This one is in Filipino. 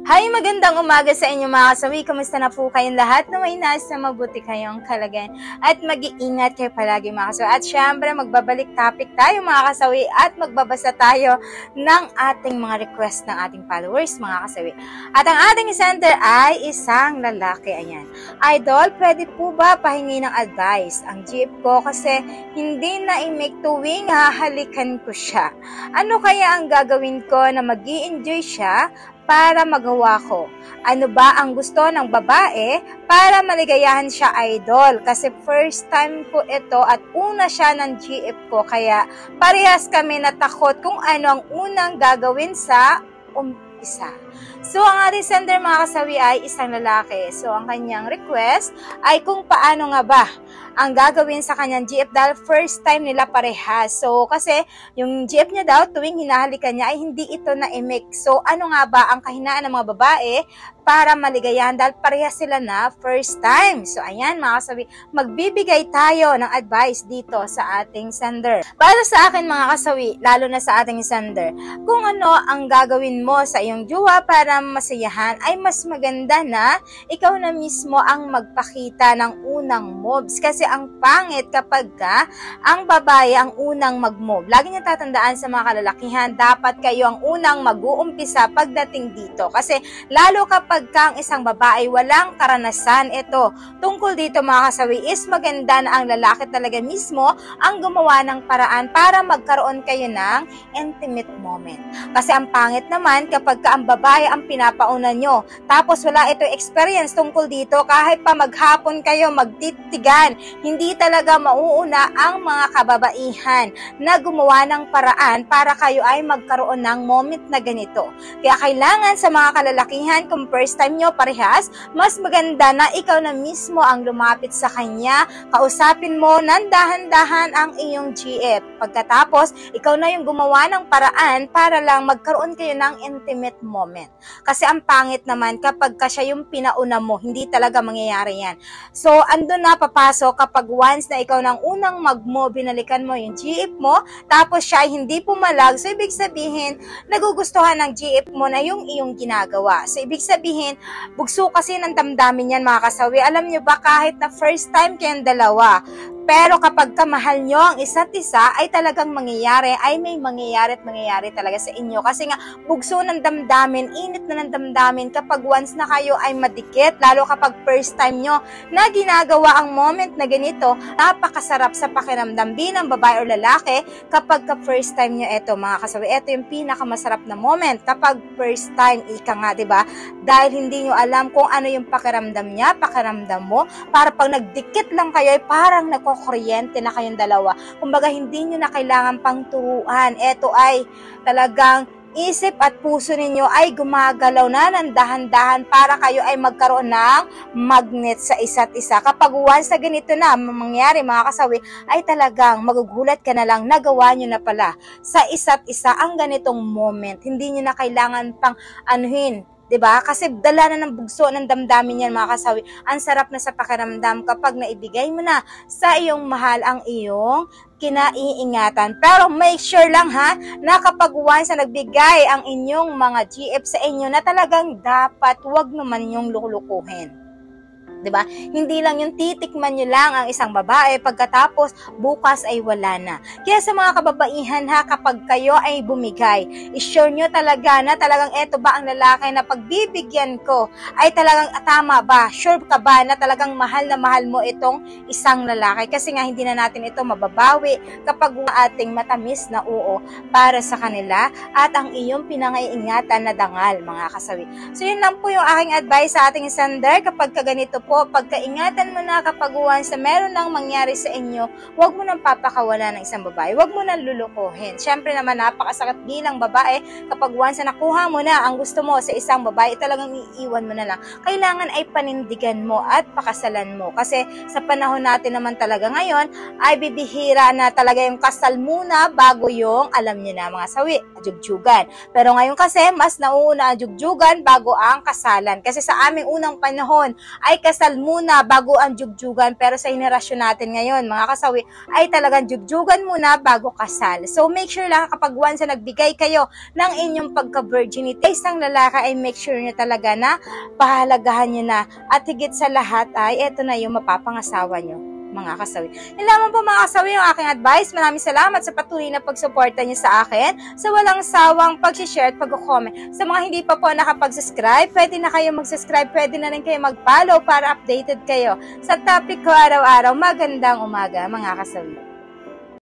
Hi, magandang umaga sa inyo mga kasawi. Kamusta na po kayong lahat? Naway nasa mabuti kayong kalagayan at mag-iingat kayo palagi mga kasawi. At syempre, magbabalik topic tayo mga kasawi at magbabasa tayo ng ating mga request ng ating followers mga kasawi. At ang ating sender ay isang lalaki. Ayan. Idol, pwede po ba pahingi ng advice? Ang jeep ko kasi hindi na i-make tuwing hahalikan ko siya. Ano kaya ang gagawin ko na mag-i-enjoy siya para magawa ko? Ano ba ang gusto ng babae para maligayahan siya, idol? Kasi first time ko ito at una siya ng GF ko, kaya parehas kami natakot kung ano ang unang gagawin sa umpisa. So, ang ating sender mga kasawi ay isang lalaki. So, ang kanyang request ay kung paano nga ba ang gagawin sa kanyang GF dahil first time nila parehas. So, kasi yung GF niya daw tuwing hinahalikan niya ay hindi ito na-mix. So, ano nga ba ang kahinaan ng mga babae para maligayahan dahil parehas sila na first time? So, ayan mga kasawi, magbibigay tayo ng advice dito sa ating sender. Para sa akin mga kasawi, lalo na sa ating sender, kung ano ang gagawin mo sa iyong jowa para masayahan, ay mas maganda na ikaw na mismo ang magpakita ng unang moves. Kasi ang pangit kapag ang babae ang unang mag-move. Lagi niyo tatandaan sa mga kalalakihan, dapat kayo ang unang mag-uumpisa pagdating dito. Kasi lalo kapag ang isang babae walang karanasan, ito tungkol dito mga kasawi, is maganda na ang lalaki talaga mismo ang gumawa ng paraan para magkaroon kayo ng intimate moment. Kasi ang pangit naman kapag ang babae ang pinapauna nyo, tapos wala ito experience tungkol dito, kahit pa maghapon kayo magtitigan, hindi talaga mauuna ang mga kababaihan na gumawa ng paraan para kayo ay magkaroon ng moment na ganito. Kaya kailangan sa mga kalalakihan, kung first time nyo parehas, mas maganda na ikaw na mismo ang lumapit sa kanya, kausapin mo ng dahan-dahan ang iyong GF. Pagkatapos, ikaw na yung gumawa ng paraan para lang magkaroon kayo ng intimate moment. Kasi ang pangit naman kapag siya yung pinauna mo, hindi talaga mangyayari yan. So, andun na papasok kapag once na ikaw nang unang mag-move, binalikan mo yung GF mo, tapos siya ay hindi pumalag, so ibig sabihin, nagugustuhan ng GF mo na yung iyong ginagawa. So, ibig sabihin, bugso kasi ng damdamin yan mga kasawi. Alam nyo ba, kahit na first time kayong dalawa, pero kapag kamahal nyo ang isa't isa, ay talagang mangyayari, ay may mangyayari at mangyayari talaga sa inyo. Kasi nga, bugso ng damdamin, init na ng damdamin kapag once na kayo ay madikit, lalo kapag first time nyo na ginagawa ang moment na ganito, napakasarap sa pakiramdam bilang babae o lalaki kapag first time nyo ito mga kasawi. Ito yung pinakamasarap na moment kapag first time, ika nga, diba? Dahil hindi nyo alam kung ano yung pakiramdam niya, pakiramdam mo, para pag nagdikit lang kayo, ay parang kuryente na kayong dalawa. Kumbaga, hindi nyo na kailangan pang turuan. Ito ay talagang isip at puso ninyo ay gumagalaw na ng dahan-dahan para kayo ay magkaroon ng magnet sa isa't isa. Kapag once na ganito na mangyari mga kasawi, ay talagang magugulat ka na lang, nagawa nyo na pala sa isa't isa ang ganitong moment. Hindi nyo na kailangan pang anuhin, diba? Kasi dala na ng bugso ng damdamin yan mga kasawi. Ang sarap na sa pakiramdam kapag naibigay mo na sa iyong mahal ang iyong kinaiingatan. Pero make sure lang na kapag once na nagbigay ang inyong mga GF sa inyo, na talagang dapat wag naman yung lulukuhin. Diba? Hindi lang yung titikman nyo lang ang isang babae, pagkatapos bukas ay wala na. Kaya sa mga kababaihan kapag kayo ay bumigay, i-sure nyo talaga na talagang eto ba ang lalaki na pagbibigyan ko ay talagang tama ba? Sure ka ba na talagang mahal na mahal mo itong isang lalaki? Kasi nga hindi na natin ito mababawi kapag ating matamis na oo para sa kanila at ang iyong pinangaiingatan na dangal mga kasawi. So yun lang po yung aking advice sa ating sender. Kapag kaganito po, pagkaingatan mo na kapag once na meron nang mangyari sa inyo, huwag mo nang papakawala ng isang babae. Huwag mo nang lulukuhin. Siyempre naman, napakasakit bilang babae kapag once na nakuha mo na ang gusto mo sa isang babae, talagang iiwan mo na lang. Kailangan ay panindigan mo at pakasalan mo. Kasi sa panahon natin naman talaga ngayon, ay bibihira na talaga yung kasal muna bago yung alam nyo na mga sawi. jugjugyan. Pero ngayon kasi, mas nauuna ang jugjugyan bago ang kasalan. Kasi sa aming unang panahon ay kasal muna bago ang jugjugyan. Pero sa henerasyon natin ngayon, mga kasawi, ay talagang jugjugyan muna bago kasal. So make sure lang kapag once na nagbigay kayo ng inyong pagka-virginity, isang lalaki ay make sure nyo talaga na pahalagahan nyo na. At higit sa lahat ay ito na yung mapapangasawa nyo, mga kasawi. Yan lamang po mga kasawi yung aking advice. Maraming salamat sa patuloy na pagsuporta niyo sa akin, sa walang sawang pag-share at pag-comment. Sa mga hindi pa po nakapag-subscribe, pwede na kayo mag-subscribe, pwede na rin kayo mag-follow para updated kayo sa topic ko araw-araw. Magandang umaga mga kasawi.